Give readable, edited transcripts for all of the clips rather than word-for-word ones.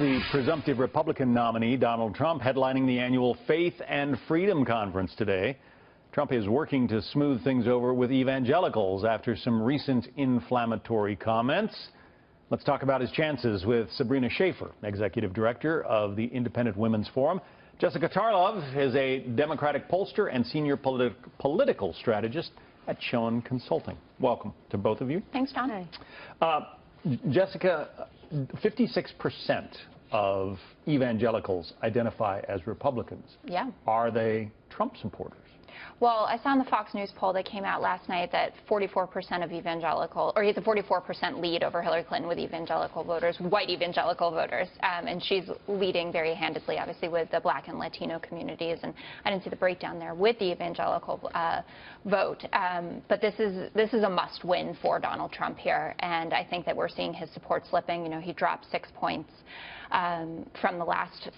the presumptive Republican nominee, Donald Trump, headlining the annual Faith and Freedom Conference today. Trump is working to smooth things over with evangelicals after some recent inflammatory comments. Let's talk about his chances with Sabrina Schaefer, Executive Director of the Independent Women's Forum. Jessica Tarlov is a Democratic pollster and senior political strategist at Schoen Consulting. Welcome to both of you. Thanks, John. Jessica, 56% of evangelicals identify as Republicans. Yeah. Are they Trump supporters? Well, I saw in the Fox News poll that came out last night that 44% of evangelical, or he has a 44% lead over Hillary Clinton with evangelical voters, white evangelical voters, and she's leading very handedly, obviously, with the Black and Latino communities. And I didn't see the breakdown there with the evangelical vote. But this is a must-win for Donald Trump here, and I think that we're seeing his support slipping. You know, he dropped 6 points from the last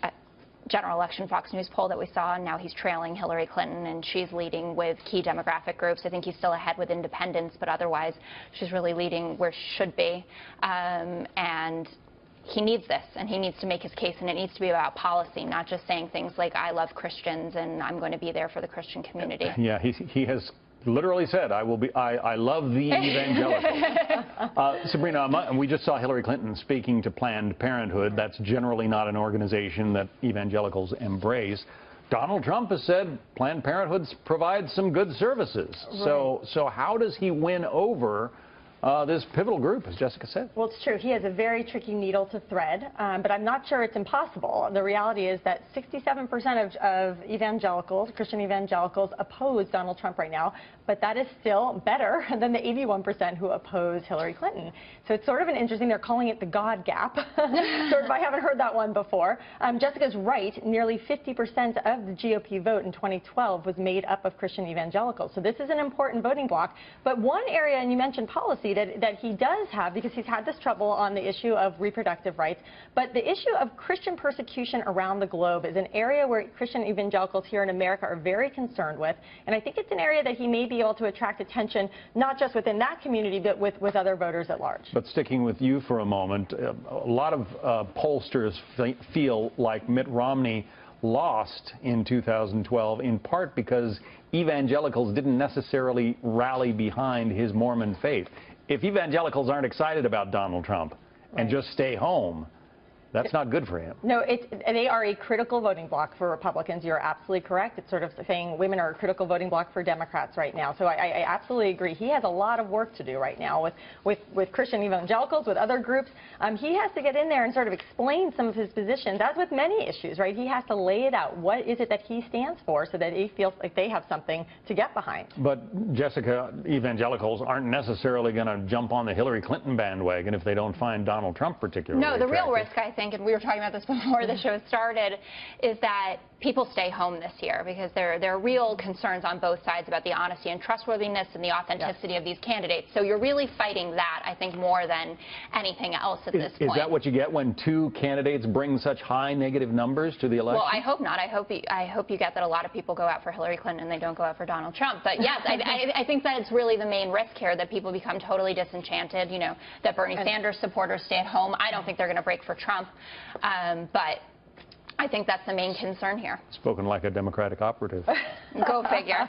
general election Fox News poll that we saw, and now he's trailing Hillary Clinton, and she's leading with key demographic groups. I think he's still ahead with independents, but otherwise she's really leading where she should be. And he needs this, and he needs to make his case, and it needs to be about policy, not just saying things like, I love Christians and I'm going to be there for the Christian community. Yeah, he has literally said, I love the evangelicals. Sabrina, we just saw Hillary Clinton speaking to Planned Parenthood. That's generally not an organization that evangelicals embrace. Donald Trump has said Planned Parenthood provides some good services. Right. So how does he win over this pivotal group, as Jessica said? Well, it's true. He has a very tricky needle to thread, but I'm not sure it's impossible. The reality is that 67% of evangelicals, Christian evangelicals, oppose Donald Trump right now, but that is still better than the 81% who oppose Hillary Clinton. So it's sort of an interesting, they're calling it the God gap. Sort of, I haven't heard that one before. Jessica's right. Nearly 50% of the GOP vote in 2012 was made up of Christian evangelicals. So this is an important voting bloc. But one area, and you mentioned policy, that he does have, because he's had this trouble on the issue of reproductive rights, but the issue of Christian persecution around the globe is an area where Christian evangelicals here in America are very concerned with, and I think it's an area that he may be able to attract attention, not just within that community, but with other voters at large. But sticking with you for a moment, a lot of pollsters feel like Mitt Romney lost in 2012, in part because evangelicals didn't necessarily rally behind his Mormon faith. If evangelicals aren't excited about Donald Trump and just stay home, that's not good for him. No, they are a critical voting bloc for Republicans. You're absolutely correct. It's sort of saying women are a critical voting bloc for Democrats right now. So I absolutely agree. He has a lot of work to do right now with Christian evangelicals, with other groups. He has to get in there and sort of explain some of his positions, as with many issues, right? He has to lay it out. What is it that he stands for so that he feels like they have something to get behind? But, Jessica, evangelicals aren't necessarily going to jump on the Hillary Clinton bandwagon if they don't find Donald Trump particularly attractive. No, the real risk, I think, and we were talking about this before the show started, is that people stay home this year because there are real concerns on both sides about the honesty and trustworthiness and the authenticity of these candidates. So you're really fighting that, I think, more than anything else at this point. Is that what you get when two candidates bring such high negative numbers to the election? Well, I hope not. I hope you get that a lot of people go out for Hillary Clinton and they don't go out for Donald Trump. But yes, I think that it's really the main risk here, that people become totally disenchanted, you know, that Bernie Sanders supporters stay at home. I don't think they're going to break for Trump. But I think that's the main concern here. Spoken like a Democratic operative. Go figure.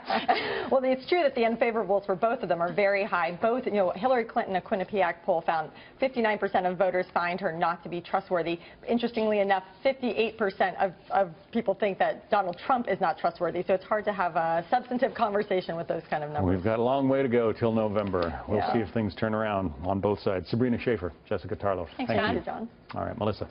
Well, it's true that the unfavorables for both of them are very high. Both, you know, Hillary Clinton, a Quinnipiac poll found 59% of voters find her not to be trustworthy. Interestingly enough, 58% of people think that Donald Trump is not trustworthy. So it's hard to have a substantive conversation with those kind of numbers. We've got a long way to go till November. We'll see if things turn around on both sides. Sabrina Schaefer, Jessica Tarlov. Thank you, John. All right, Melissa.